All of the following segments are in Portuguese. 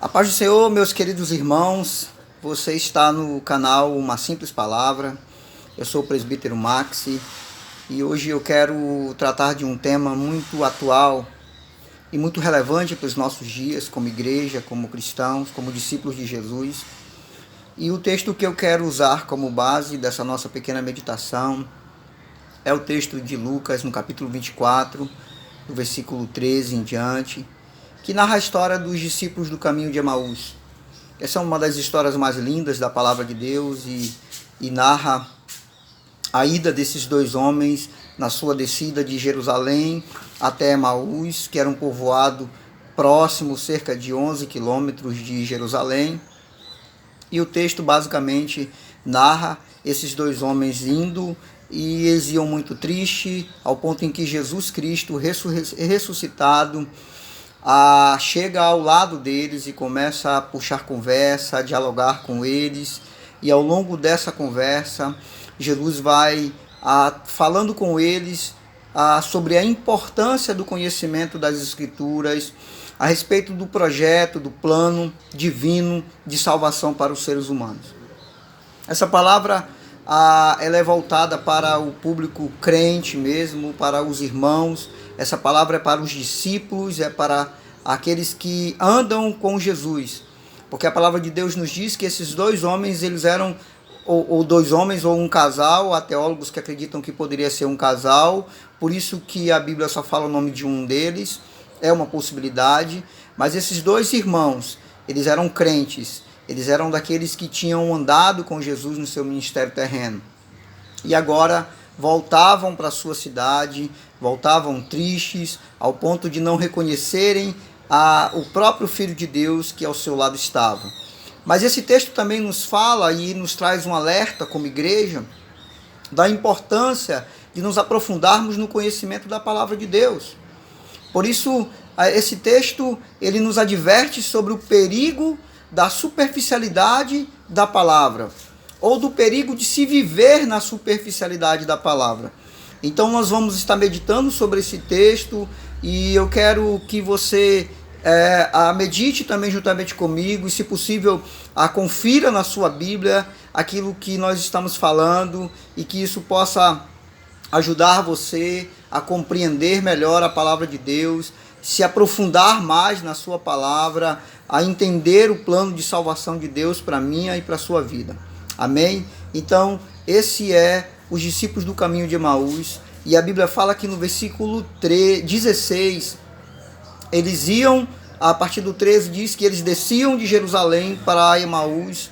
A paz do Senhor, meus queridos irmãos, você está no canal Uma Simples Palavra. Eu sou o presbítero Maxi e hoje eu quero tratar de um tema muito atual e muito relevante para os nossos dias, como igreja, como cristãos, como discípulos de Jesus. E o texto que eu quero usar como base dessa nossa pequena meditação é o texto de Lucas, no capítulo 24, do versículo 13 em diante, que narra a história dos discípulos do caminho de Emaús. Essa é uma das histórias mais lindas da palavra de Deus e narra a ida desses dois homens na sua descida de Jerusalém até Emaús, que era um povoado próximo, cerca de 11 quilômetros de Jerusalém. E o texto basicamente narra esses dois homens indo, e eles iam muito tristes, ao ponto em que Jesus Cristo, ressuscitado, chega ao lado deles e começa a puxar conversa, a dialogar com eles. E ao longo dessa conversa, Jesus vai falando com eles sobre a importância do conhecimento das Escrituras, a respeito do projeto, do plano divino de salvação para os seres humanos. Essa palavra ela é voltada para o público crente mesmo, para os irmãos. Essa palavra é para os discípulos, é para aqueles que andam com Jesus. Porque a palavra de Deus nos diz que esses dois homens, eles eram ou dois homens ou um casal. Há teólogos que acreditam que poderia ser um casal, por isso que a Bíblia só fala o nome de um deles. É uma possibilidade, mas esses dois irmãos, eles eram crentes, eles eram daqueles que tinham andado com Jesus no seu ministério terreno. E agora voltavam para a sua cidade, voltavam tristes, ao ponto de não reconhecerem o próprio Filho de Deus que ao seu lado estava. Mas esse texto também nos fala e nos traz um alerta como igreja da importância de nos aprofundarmos no conhecimento da palavra de Deus. Por isso, esse texto ele nos adverte sobre o perigo da superficialidade da palavra, ou do perigo de se viver na superficialidade da palavra. Então nós vamos estar meditando sobre esse texto e eu quero que você medite também juntamente comigo e, se possível, confira na sua Bíblia aquilo que nós estamos falando e que isso possa ajudar você a compreender melhor a palavra de Deus, se aprofundar mais na sua palavra, a entender o plano de salvação de Deus para a minha e para a sua vida. Amém? Então, esse é os discípulos do caminho de Emaús, e a Bíblia fala que no versículo 16, eles iam, a partir do 13 diz que eles desciam de Jerusalém para Emaús,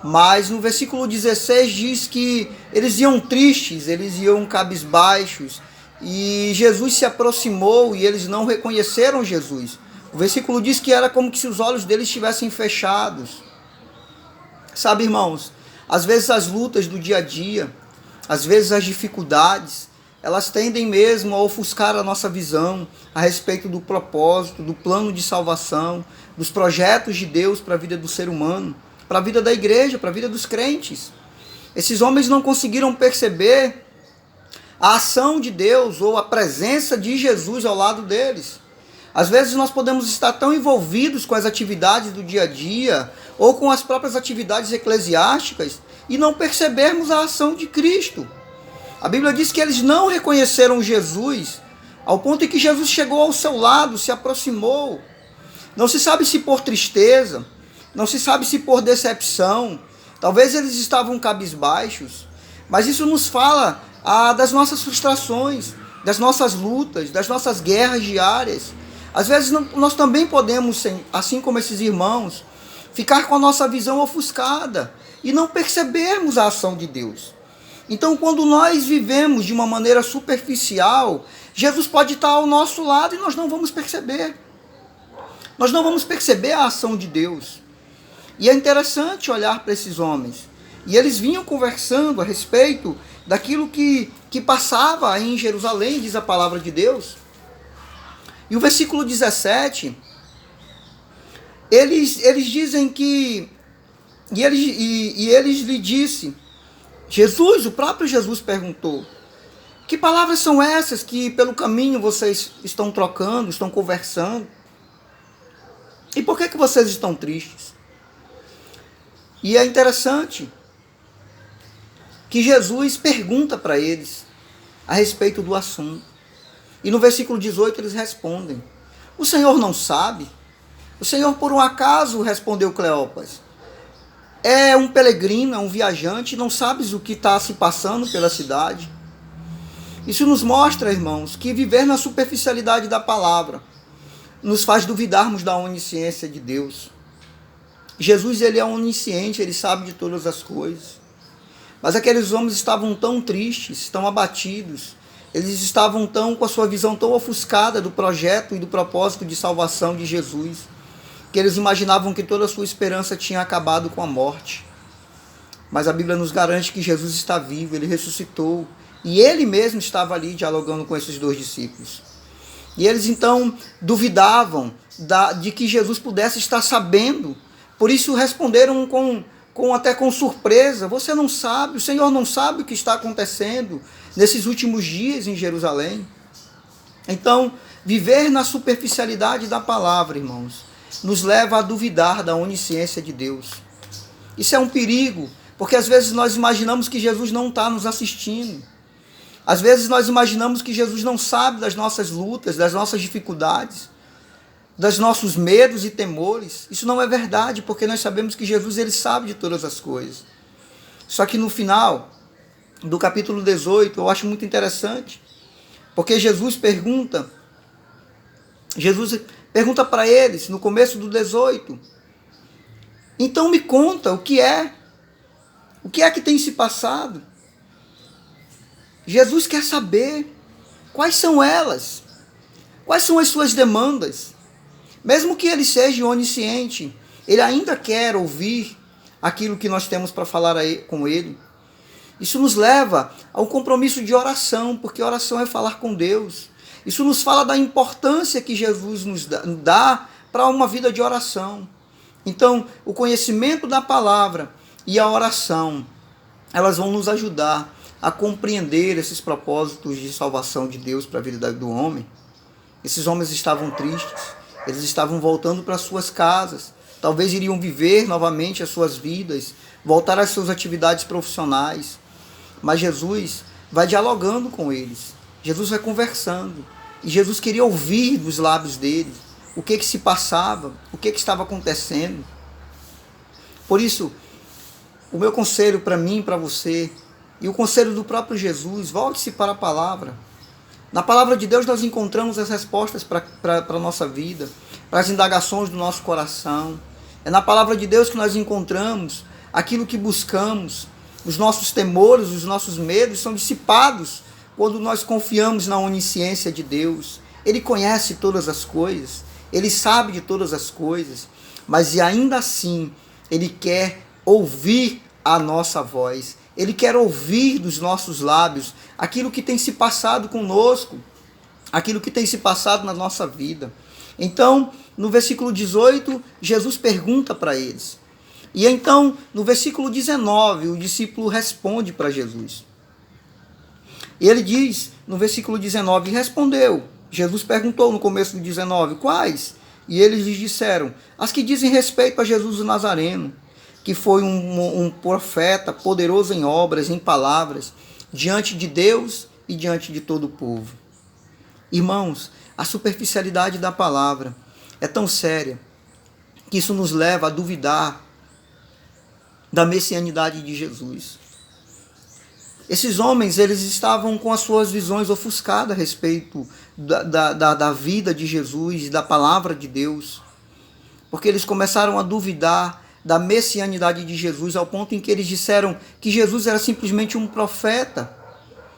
mas no versículo 16 diz que eles iam tristes, eles iam cabisbaixos, e Jesus se aproximou e eles não reconheceram Jesus. O versículo diz que era como se os olhos deles estivessem fechados. Sabe, irmãos, às vezes as lutas do dia a dia, às vezes as dificuldades, elas tendem mesmo a ofuscar a nossa visão a respeito do propósito, do plano de salvação, dos projetos de Deus para a vida do ser humano, para a vida da igreja, para a vida dos crentes. Esses homens não conseguiram perceber a ação de Deus ou a presença de Jesus ao lado deles. Às vezes nós podemos estar tão envolvidos com as atividades do dia a dia ou com as próprias atividades eclesiásticas e não percebermos a ação de Cristo. A Bíblia diz que eles não reconheceram Jesus, ao ponto em que Jesus chegou ao seu lado, se aproximou. Não se sabe se por tristeza, não se sabe se por decepção, talvez eles estavam cabisbaixos, mas isso nos fala das nossas frustrações, das nossas lutas, das nossas guerras diárias. Às vezes nós também podemos, assim como esses irmãos, ficar com a nossa visão ofuscada e não percebermos a ação de Deus. Então, quando nós vivemos de uma maneira superficial, Jesus pode estar ao nosso lado e nós não vamos perceber. Nós não vamos perceber a ação de Deus. E é interessante olhar para esses homens. E eles vinham conversando a respeito daquilo que passava em Jerusalém, diz a palavra de Deus. E o versículo 17, eles dizem que... E eles lhe disse, Jesus, o próprio Jesus perguntou, que palavras são essas que pelo caminho vocês estão trocando, estão conversando? E por que vocês estão tristes? E é interessante que Jesus pergunta para eles a respeito do assunto. E no versículo 18 eles respondem: o Senhor não sabe? O Senhor, por um acaso, respondeu Cleopas, é um peregrino, é um viajante, não sabes o que está se passando pela cidade? Isso nos mostra, irmãos, que viver na superficialidade da palavra nos faz duvidarmos da onisciência de Deus. Jesus, ele é onisciente, ele sabe de todas as coisas. Mas aqueles homens estavam tão tristes, tão abatidos, eles estavam com a sua visão tão ofuscada do projeto e do propósito de salvação de Jesus, que eles imaginavam que toda a sua esperança tinha acabado com a morte. Mas a Bíblia nos garante que Jesus está vivo, ele ressuscitou, e ele mesmo estava ali dialogando com esses dois discípulos. E eles então duvidavam de que Jesus pudesse estar sabendo, por isso responderam até com surpresa: você não sabe, o Senhor não sabe o que está acontecendo nesses últimos dias em Jerusalém? Então, viver na superficialidade da palavra, irmãos, nos leva a duvidar da onisciência de Deus. Isso é um perigo, porque às vezes nós imaginamos que Jesus não está nos assistindo. Às vezes nós imaginamos que Jesus não sabe das nossas lutas, das nossas dificuldades, dos nossos medos e temores. Isso não é verdade, porque nós sabemos que Jesus, ele sabe de todas as coisas. Só que no final do capítulo 18, eu acho muito interessante, porque Jesus pergunta para eles, no começo do 18, então me conta o que é que tem se passado. Jesus quer saber quais são elas, quais são as suas demandas. Mesmo que ele seja onisciente, ele ainda quer ouvir aquilo que nós temos para falar com ele. Isso nos leva a um compromisso de oração, porque oração é falar com Deus. Isso nos fala da importância que Jesus nos dá para uma vida de oração. Então, o conhecimento da palavra e a oração, elas vão nos ajudar a compreender esses propósitos de salvação de Deus para a vida do homem. Esses homens estavam tristes, eles estavam voltando para suas casas, talvez iriam viver novamente as suas vidas, voltar às suas atividades profissionais. Mas Jesus vai dialogando com eles, Jesus vai conversando, e Jesus queria ouvir dos lábios deles o que se passava, o que estava acontecendo. Por isso, o meu conselho para mim, para você, e o conselho do próprio Jesus: volte-se para a palavra. Na palavra de Deus nós encontramos as respostas para a nossa vida, para as indagações do nosso coração. É na palavra de Deus que nós encontramos aquilo que buscamos. Os nossos temores, os nossos medos são dissipados quando nós confiamos na onisciência de Deus. Ele conhece todas as coisas, ele sabe de todas as coisas, mas ainda assim ele quer ouvir a nossa voz. Ele quer ouvir dos nossos lábios aquilo que tem se passado conosco, aquilo que tem se passado na nossa vida. Então, no versículo 18, Jesus pergunta para eles. E então, no versículo 19, o discípulo responde para Jesus. E ele diz, no versículo 19, respondeu. Jesus perguntou no começo do 19, quais? E eles lhes disseram, as que dizem respeito a Jesus o Nazareno, que foi um profeta poderoso em obras, em palavras, diante de Deus e diante de todo o povo. Irmãos, a superficialidade da palavra é tão séria que isso nos leva a duvidar da messianidade de Jesus. Esses homens, eles estavam com as suas visões ofuscadas a respeito da vida de Jesus e da palavra de Deus, porque eles começaram a duvidar da messianidade de Jesus, ao ponto em que eles disseram que Jesus era simplesmente um profeta,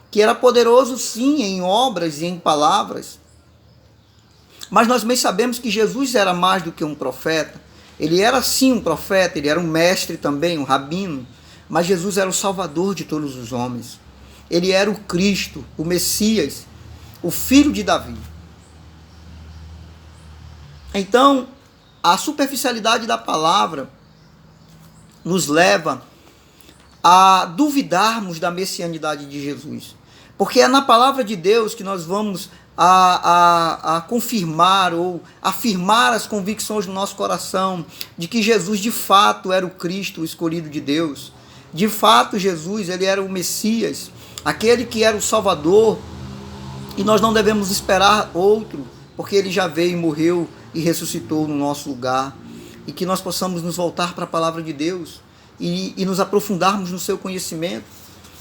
que era poderoso sim em obras e em palavras. Mas nós bem sabemos que Jesus era mais do que um profeta. Ele era sim um profeta, ele era um mestre também, um rabino, mas Jesus era o Salvador de todos os homens. Ele era o Cristo, o Messias, o filho de Davi. Então, a superficialidade da palavra nos leva a duvidarmos da messianidade de Jesus. Porque é na palavra de Deus que nós vamos a confirmar ou afirmar as convicções do nosso coração de que Jesus de fato era o Cristo, o escolhido de Deus. De fato, Jesus, ele era o Messias, aquele que era o Salvador, e nós não devemos esperar outro, porque ele já veio e morreu e ressuscitou no nosso lugar, e que nós possamos nos voltar para a palavra de Deus e nos aprofundarmos no seu conhecimento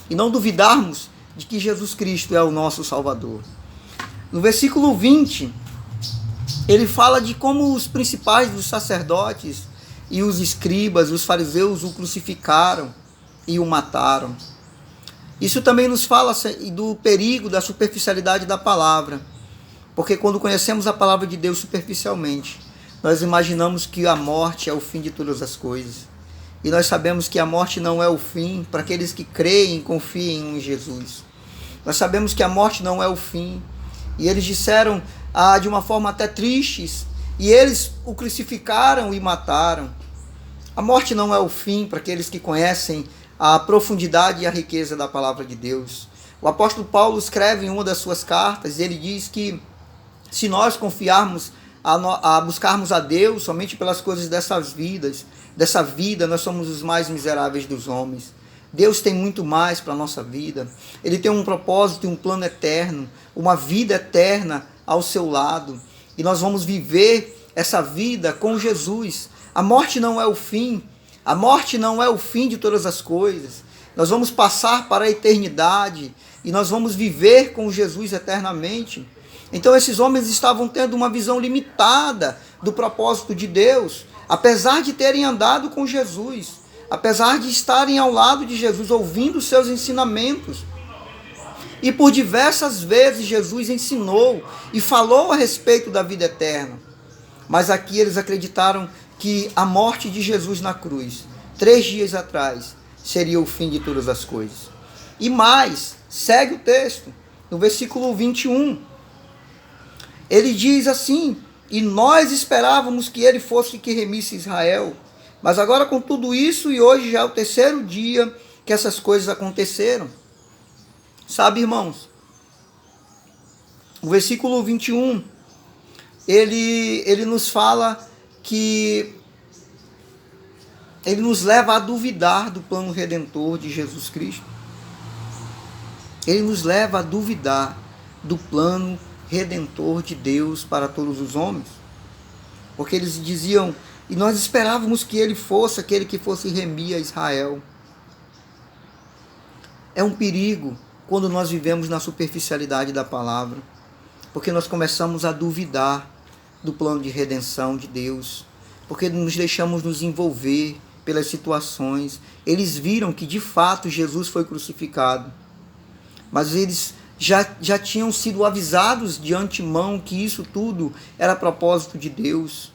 e não duvidarmos de que Jesus Cristo é o nosso Salvador. No versículo 20, ele fala de como os principais dos sacerdotes e os escribas, os fariseus, o crucificaram e o mataram. Isso também nos fala do perigo da superficialidade da palavra, porque quando conhecemos a palavra de Deus superficialmente, nós imaginamos que a morte é o fim de todas as coisas. E nós sabemos que a morte não é o fim para aqueles que creem e confiem em Jesus. Nós sabemos que a morte não é o fim. E eles disseram de uma forma até tristes, e eles o crucificaram e mataram. A morte não é o fim para aqueles que conhecem a profundidade e a riqueza da palavra de Deus. O apóstolo Paulo escreve em uma das suas cartas, ele diz que se nós confiarmos a buscarmos a Deus somente pelas coisas dessa vida, nós somos os mais miseráveis dos homens. Deus tem muito mais para a nossa vida. Ele tem um propósito e um plano eterno, uma vida eterna ao seu lado. E nós vamos viver essa vida com Jesus. A morte não é o fim. A morte não é o fim de todas as coisas. Nós vamos passar para a eternidade e nós vamos viver com Jesus eternamente. Então esses homens estavam tendo uma visão limitada do propósito de Deus, apesar de terem andado com Jesus, apesar de estarem ao lado de Jesus, ouvindo seus ensinamentos. E por diversas vezes Jesus ensinou e falou a respeito da vida eterna. Mas aqui eles acreditaram que a morte de Jesus na cruz, 3 dias atrás, seria o fim de todas as coisas. E mais, segue o texto, no versículo 21. Ele diz assim: e nós esperávamos que ele fosse que remisse Israel. Mas agora com tudo isso, e hoje já é o 3º dia que essas coisas aconteceram. Sabe, irmãos, o versículo 21, ele nos fala que ele nos leva a duvidar do plano redentor de Jesus Cristo. Ele nos leva a duvidar do plano redentor de Deus para todos os homens. Porque eles diziam, e nós esperávamos que ele fosse aquele que fosse remir a Israel. É um perigo quando nós vivemos na superficialidade da palavra, porque nós começamos a duvidar do plano de redenção de Deus, porque nos deixamos nos envolver pelas situações. Eles viram que de fato Jesus foi crucificado, mas eles já tinham sido avisados de antemão que isso tudo era propósito de Deus,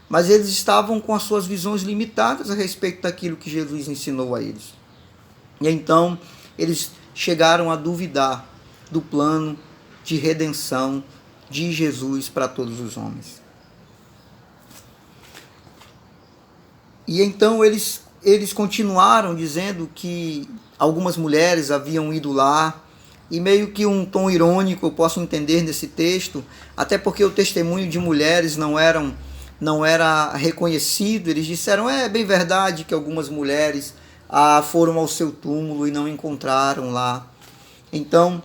mas eles estavam com as suas visões limitadas a respeito daquilo que Jesus ensinou a eles. E então eles chegaram a duvidar do plano de redenção de Jesus para todos os homens. E então eles continuaram dizendo que algumas mulheres haviam ido lá, e meio que um tom irônico eu posso entender nesse texto, até porque o testemunho de mulheres não era reconhecido. Eles disseram, é bem verdade que algumas mulheres foram ao seu túmulo e não encontraram lá. Então,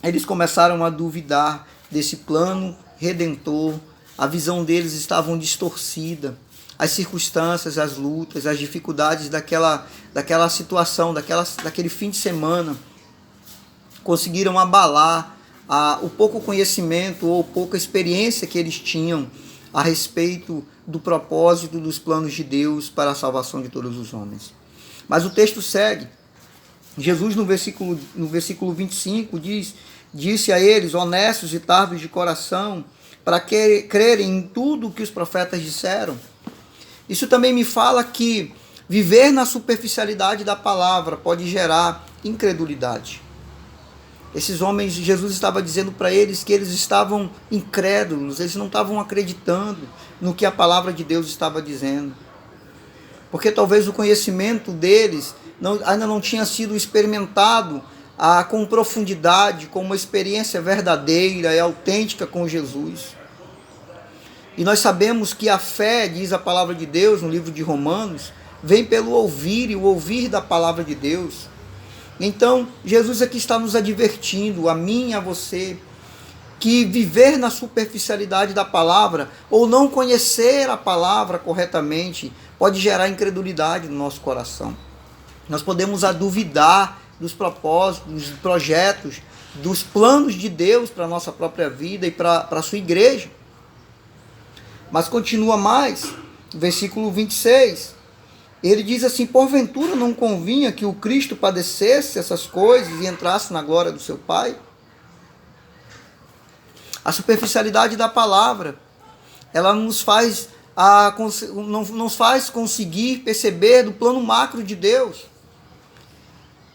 eles começaram a duvidar desse plano redentor, a visão deles estava distorcida, as circunstâncias, as lutas, as dificuldades daquela situação, daquele fim de semana, conseguiram abalar o pouco conhecimento ou pouca experiência que eles tinham a respeito do propósito dos planos de Deus para a salvação de todos os homens. Mas o texto segue. Jesus no versículo 25 disse a eles, honestos e tardos de coração, para crerem em tudo o que os profetas disseram. Isso também me fala que viver na superficialidade da palavra pode gerar incredulidade. Esses homens, Jesus estava dizendo para eles que eles estavam incrédulos, eles não estavam acreditando no que a palavra de Deus estava dizendo. Porque talvez o conhecimento deles ainda não tinha sido experimentado com profundidade, com uma experiência verdadeira e autêntica com Jesus. E nós sabemos que a fé, diz a palavra de Deus no livro de Romanos, vem pelo ouvir e o ouvir da palavra de Deus. Então, Jesus aqui está nos advertindo, a mim e a você, que viver na superficialidade da palavra ou não conhecer a palavra corretamente pode gerar incredulidade no nosso coração. Nós podemos duvidar dos propósitos, dos projetos, dos planos de Deus para a nossa própria vida e para a sua igreja. Mas continua mais, versículo 26. Ele diz assim: porventura não convinha que o Cristo padecesse essas coisas e entrasse na glória do seu Pai? A superficialidade da palavra, ela nos faz conseguir perceber do plano macro de Deus.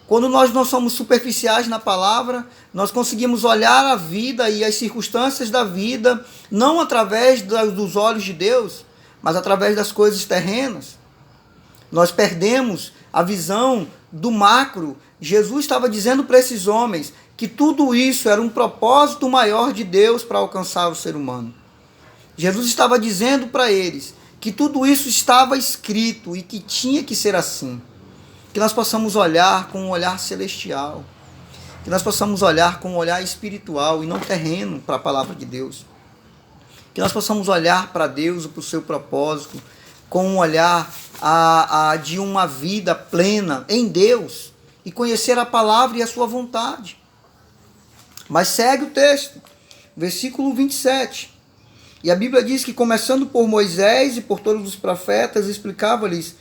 Quando nós não somos superficiais na palavra, nós conseguimos olhar a vida e as circunstâncias da vida, não através dos olhos de Deus, mas através das coisas terrenas. Nós perdemos a visão do macro. Jesus estava dizendo para esses homens que tudo isso era um propósito maior de Deus para alcançar o ser humano. Jesus estava dizendo para eles que tudo isso estava escrito e que tinha que ser assim. Que nós possamos olhar com um olhar celestial. Que nós possamos olhar com um olhar espiritual e não terreno para a palavra de Deus. Que nós possamos olhar para Deus e para o seu propósito com um olhar de uma vida plena em Deus e conhecer a palavra e a sua vontade. Mas segue o texto, versículo 27. E a Bíblia diz que, começando por Moisés e por todos os profetas, explicava-lhes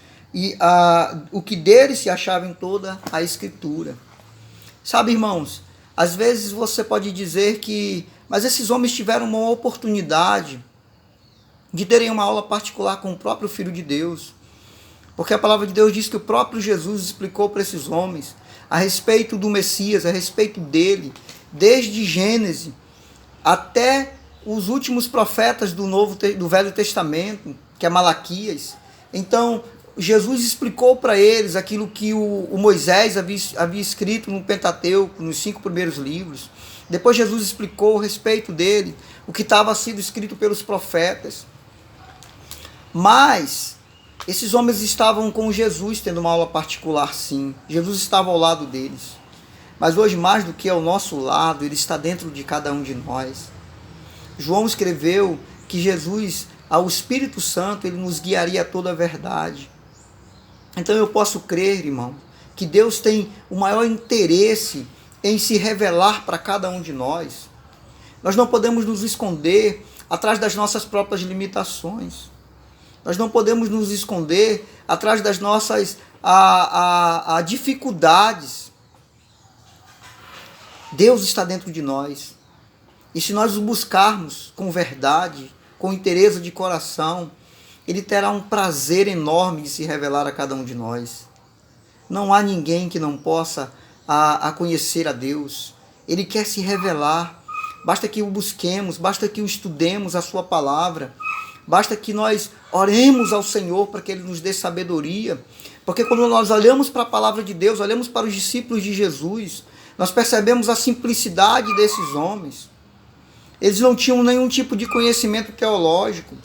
o que deles se achava em toda a Escritura. Sabe, irmãos, às vezes você pode dizer mas esses homens tiveram uma oportunidade de terem uma aula particular com o próprio Filho de Deus. Porque a palavra de Deus diz que o próprio Jesus explicou para esses homens a respeito do Messias, a respeito dele, desde Gênesis até os últimos profetas do Velho Testamento, que é Malaquias. Então, Jesus explicou para eles aquilo que o Moisés havia escrito no Pentateuco, nos 5 primeiros livros. Depois Jesus explicou a respeito dele, o que estava sendo escrito pelos profetas. Mas esses homens estavam com Jesus, tendo uma aula particular, sim. Jesus estava ao lado deles. Mas hoje, mais do que ao nosso lado, ele está dentro de cada um de nós. João escreveu que Jesus, ao Espírito Santo, ele nos guiaria a toda a verdade. Então eu posso crer, irmão, que Deus tem o maior interesse em se revelar para cada um de nós. Nós não podemos nos esconder atrás das nossas próprias limitações. Nós não podemos nos esconder atrás das nossas dificuldades. Deus está dentro de nós. E se nós o buscarmos com verdade, com interesse de coração, Ele terá um prazer enorme de se revelar a cada um de nós. Não há ninguém que não possa conhecer a Deus. Ele quer se revelar. Basta que o busquemos, basta que o estudemos a sua palavra. Basta que nós oremos ao Senhor para que Ele nos dê sabedoria. Porque quando nós olhamos para a palavra de Deus, olhamos para os discípulos de Jesus, nós percebemos a simplicidade desses homens. Eles não tinham nenhum tipo de conhecimento teológico,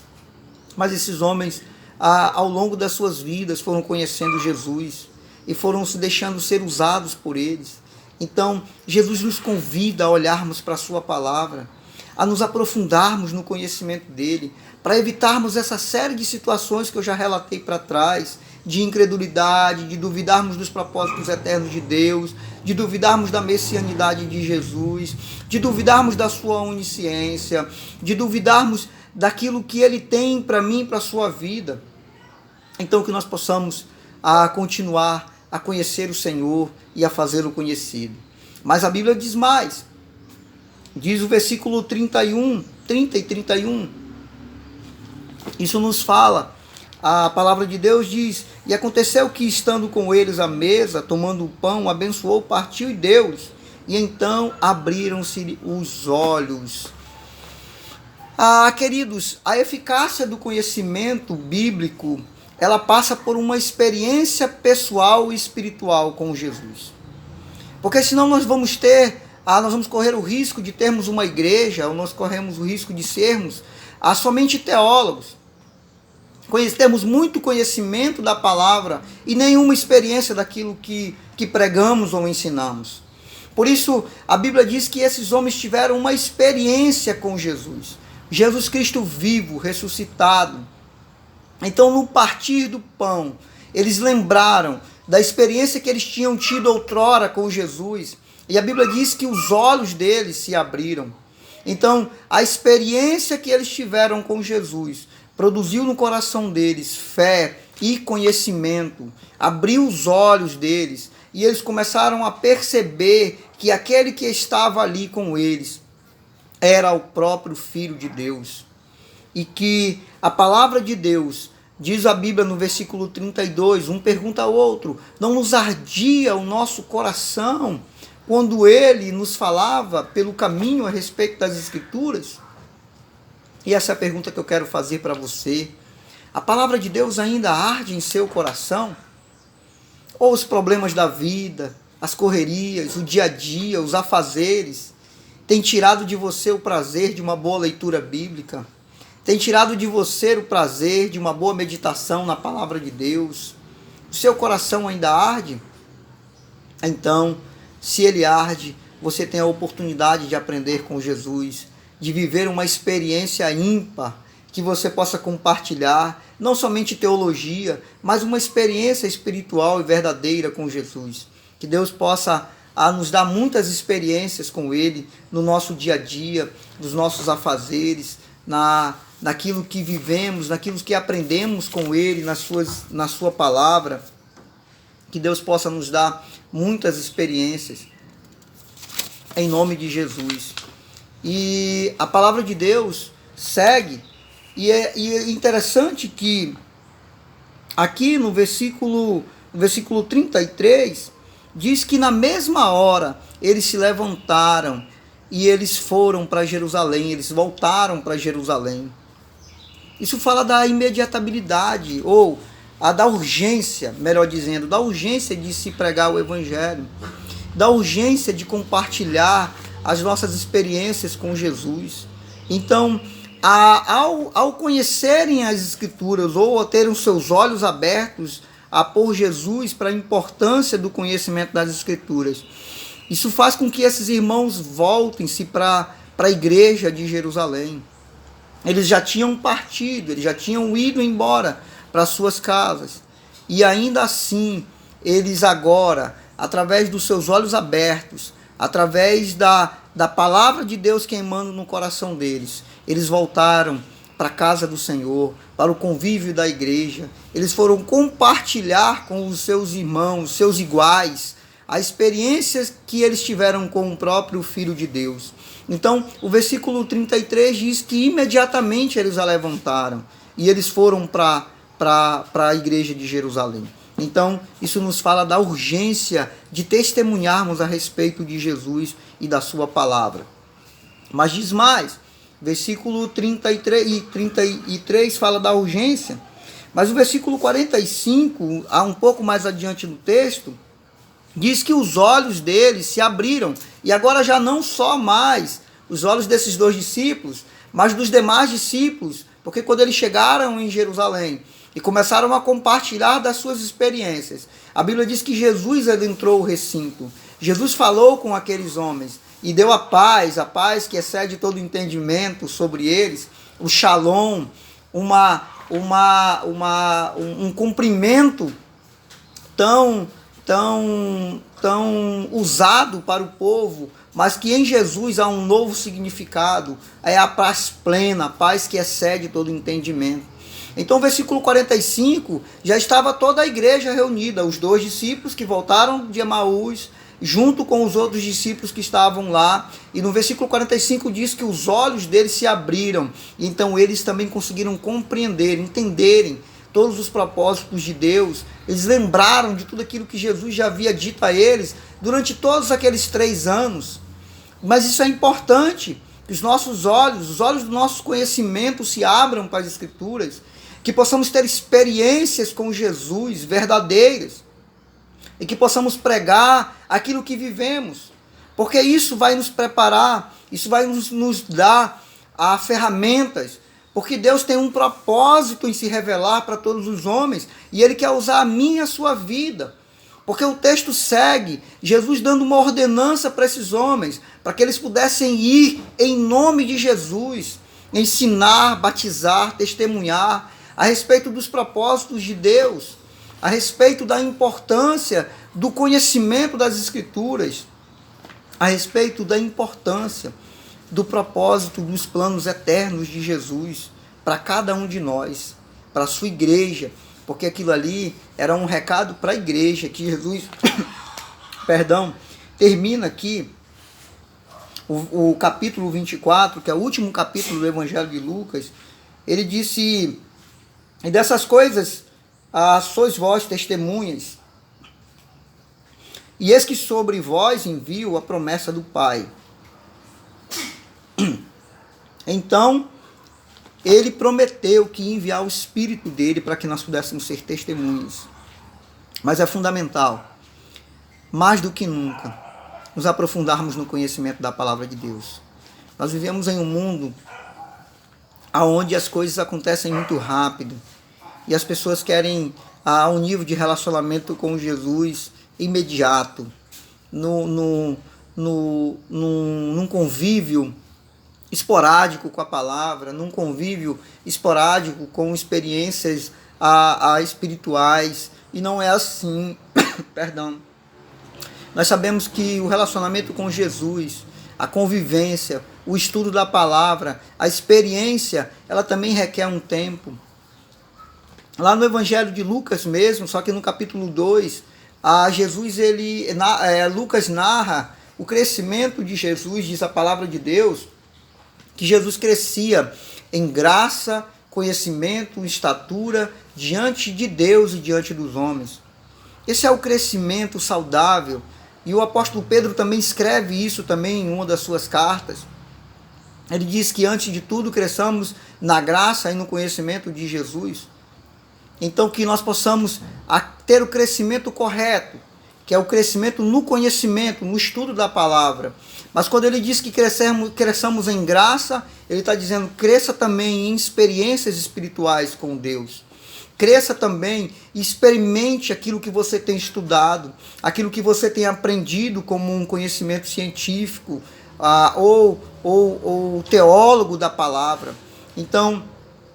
mas esses homens, ao longo das suas vidas, foram conhecendo Jesus e foram se deixando ser usados por eles. Então, Jesus nos convida a olharmos para a sua palavra, a nos aprofundarmos no conhecimento dele, para evitarmos essa série de situações que eu já relatei para trás, de incredulidade, de duvidarmos dos propósitos eternos de Deus, de duvidarmos da messianidade de Jesus, de duvidarmos da sua onisciência, de duvidarmos daquilo que ele tem para mim, para a sua vida. Então que nós possamos continuar a conhecer o Senhor e a fazê-lo conhecido. Mas a Bíblia diz mais. Diz o versículo 30 e 31. Isso nos fala. A palavra de Deus diz: e aconteceu que, estando com eles à mesa, tomando o pão, abençoou, partiu e deu-lhes. E então abriram-se os olhos. Queridos, a eficácia do conhecimento bíblico, ela passa por uma experiência pessoal e espiritual com Jesus. Porque senão nós vamos correr o risco de termos uma igreja, ou nós corremos o risco de sermos somente teólogos. Temos muito conhecimento da palavra e nenhuma experiência daquilo que pregamos ou ensinamos. Por isso, a Bíblia diz que esses homens tiveram uma experiência com Jesus. Jesus Cristo vivo, ressuscitado. Então, no partir do pão, eles lembraram da experiência que eles tinham tido outrora com Jesus. E a Bíblia diz que os olhos deles se abriram. Então, a experiência que eles tiveram com Jesus produziu no coração deles fé e conhecimento, abriu os olhos deles e eles começaram a perceber que aquele que estava ali com eles era o próprio Filho de Deus. E que a palavra de Deus, diz a Bíblia no versículo 32, um pergunta ao outro, não nos ardia o nosso coração quando ele nos falava pelo caminho a respeito das Escrituras? E essa é a pergunta que eu quero fazer para você. A palavra de Deus ainda arde em seu coração? Ou os problemas da vida, as correrias, o dia a dia, os afazeres, têm tirado de você o prazer de uma boa leitura bíblica? Tem tirado de você o prazer de uma boa meditação na palavra de Deus? O seu coração ainda arde? Então, se ele arde, você tem a oportunidade de aprender com Jesus, de viver uma experiência ímpar, que você possa compartilhar, não somente teologia, mas uma experiência espiritual e verdadeira com Jesus. Que Deus possa nos dar muitas experiências com Ele, no nosso dia a dia, nos nossos afazeres, naquilo que vivemos, naquilo que aprendemos com Ele, na sua palavra. Que Deus possa nos dar muitas experiências, em nome de Jesus. E a palavra de Deus segue, e é interessante que aqui no versículo 33, diz que na mesma hora eles se levantaram e eles foram para Jerusalém, eles voltaram para Jerusalém. Isso fala da imediatabilidade, ou da urgência, melhor dizendo, da urgência de se pregar o Evangelho, da urgência de compartilhar as nossas experiências com Jesus. Então, ao conhecerem as Escrituras, ou a terem os seus olhos abertos por Jesus para a importância do conhecimento das Escrituras, isso faz com que esses irmãos voltem-se para a igreja de Jerusalém. Eles já tinham partido, eles já tinham ido embora para suas casas. E ainda assim, eles agora, através dos seus olhos abertos, através da palavra de Deus queimando no coração deles, eles voltaram para a casa do Senhor, para o convívio da igreja. Eles foram compartilhar com os seus irmãos, seus iguais, as experiências que eles tiveram com o próprio Filho de Deus. Então, o versículo 33 diz que imediatamente eles a levantaram e eles foram para a igreja de Jerusalém. Então, isso nos fala da urgência de testemunharmos a respeito de Jesus e da sua palavra. Mas diz mais, versículo 33 fala da urgência, mas o versículo 45, um pouco mais adiante no texto, diz que os olhos deles se abriram, e agora já não só mais os olhos desses dois discípulos, mas dos demais discípulos, porque quando eles chegaram em Jerusalém e começaram a compartilhar das suas experiências, a Bíblia diz que Jesus adentrou o recinto. Jesus falou com aqueles homens e deu a paz que excede todo entendimento sobre eles, o shalom, um cumprimento tão usado para o povo, mas que em Jesus há um novo significado, é a paz plena, a paz que excede todo entendimento. Então, o versículo 45, já estava toda a igreja reunida, os dois discípulos que voltaram de Emaús, junto com os outros discípulos que estavam lá. E no versículo 45 diz que os olhos deles se abriram. Então, eles também conseguiram compreender, entenderem todos os propósitos de Deus. Eles lembraram de tudo aquilo que Jesus já havia dito a eles durante todos aqueles 3 anos. Mas isso é importante, que os nossos olhos, os olhos do nosso conhecimento se abram para as Escrituras, que possamos ter experiências com Jesus verdadeiras. e que possamos pregar aquilo que vivemos, porque isso vai nos preparar, isso vai nos dar ferramentas, porque Deus tem um propósito em se revelar para todos os homens, e Ele quer usar a minha e a sua vida, porque o texto segue, Jesus dando uma ordenança para esses homens, para que eles pudessem ir em nome de Jesus, ensinar, batizar, testemunhar a respeito dos propósitos de Deus, a respeito da importância do conhecimento das Escrituras, a respeito da importância do propósito dos planos eternos de Jesus para cada um de nós, para a sua igreja, porque aquilo ali era um recado para a igreja, que Jesus, termina aqui, o capítulo 24, que é o último capítulo do Evangelho de Lucas. Ele disse: e dessas coisas sois vós testemunhas, e eis que sobre vós envio a promessa do Pai. Então, ele prometeu que ia enviar o Espírito dele para que nós pudéssemos ser testemunhas. Mas é fundamental, mais do que nunca, nos aprofundarmos no conhecimento da palavra de Deus. Nós vivemos em um mundo onde as coisas acontecem muito rápido e as pessoas querem um nível de relacionamento com Jesus imediato, num convívio esporádico com a palavra, num convívio esporádico com experiências espirituais, e não é assim. Nós sabemos que o relacionamento com Jesus, a convivência, o estudo da palavra, a experiência, ela também requer um tempo. Lá no Evangelho de Lucas mesmo, só que no capítulo 2, Lucas narra o crescimento de Jesus, diz a palavra de Deus, que Jesus crescia em graça, conhecimento, estatura, diante de Deus e diante dos homens. Esse é o crescimento saudável, e o apóstolo Pedro também escreve isso também em uma das suas cartas. Ele diz que antes de tudo cresçamos na graça e no conhecimento de Jesus. Então que nós possamos ter o crescimento correto, que é o crescimento no conhecimento, no estudo da palavra. Mas quando ele diz que cresçamos em graça, ele está dizendo: cresça também em experiências espirituais com Deus. Cresça também e experimente aquilo que você tem estudado, aquilo que você tem aprendido como um conhecimento científico ou teólogo da palavra. Então,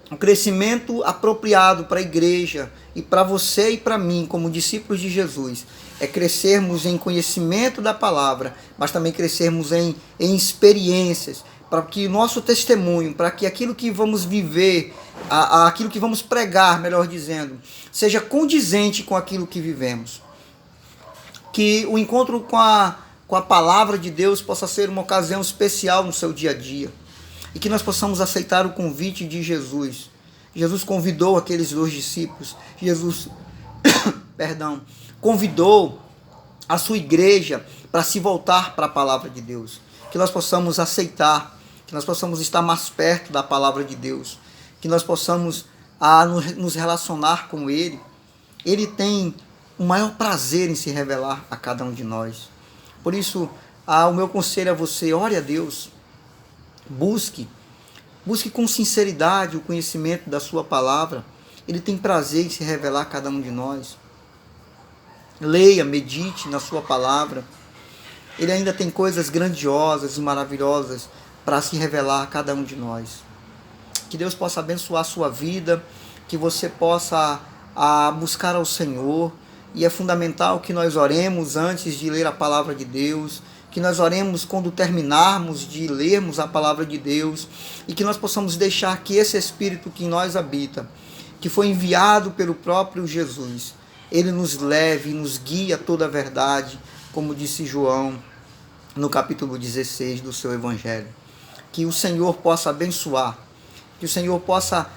o crescimento apropriado para a igreja e para você e para mim, como discípulos de Jesus, é crescermos em conhecimento da palavra, mas também crescermos em experiências, para que nosso testemunho, para que aquilo que vamos viver, aquilo que vamos pregar, melhor dizendo, seja condizente com aquilo que vivemos. Que o encontro com a palavra de Deus possa ser uma ocasião especial no seu dia a dia. E que nós possamos aceitar o convite de Jesus. Jesus convidou aqueles 2 discípulos. Jesus, convidou a sua igreja para se voltar para a palavra de Deus. Que nós possamos aceitar, que nós possamos estar mais perto da palavra de Deus, que nós possamos nos relacionar com Ele. Ele tem o maior prazer em se revelar a cada um de nós. Por isso, o meu conselho a você: ore a Deus, busque com sinceridade o conhecimento da sua palavra. Ele tem prazer em se revelar a cada um de nós. Leia, medite na sua palavra. Ele ainda tem coisas grandiosas e maravilhosas para se revelar a cada um de nós. Que Deus possa abençoar a sua vida, que você possa buscar ao Senhor. E é fundamental que nós oremos antes de ler a palavra de Deus, que nós oremos quando terminarmos de lermos a palavra de Deus, e que nós possamos deixar que esse Espírito que em nós habita, que foi enviado pelo próprio Jesus, ele nos leve e nos guie a toda a verdade, como disse João no capítulo 16 do seu Evangelho. Que o Senhor possa abençoar, que o Senhor possa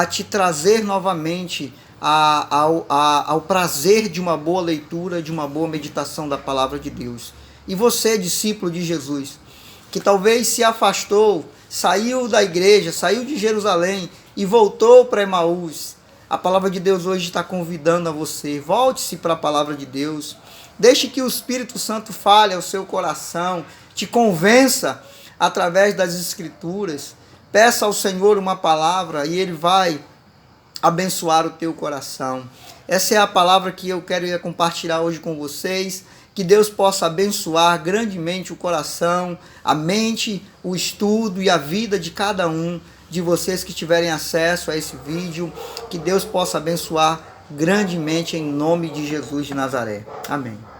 te trazer novamente ao prazer de uma boa leitura, de uma boa meditação da palavra de Deus. E você, discípulo de Jesus, que talvez se afastou, saiu da igreja, saiu de Jerusalém e voltou para Emaús, a palavra de Deus hoje está convidando a você: volte-se para a palavra de Deus, Deixe que o Espírito Santo fale ao seu coração, te convença através das Escrituras. Peça ao Senhor uma palavra e Ele vai abençoar o teu coração. Essa é a palavra que eu quero compartilhar hoje com vocês. Que Deus possa abençoar grandemente o coração, a mente, o estudo e a vida de cada um de vocês que tiverem acesso a esse vídeo. Que Deus possa abençoar grandemente em nome de Jesus de Nazaré. Amém.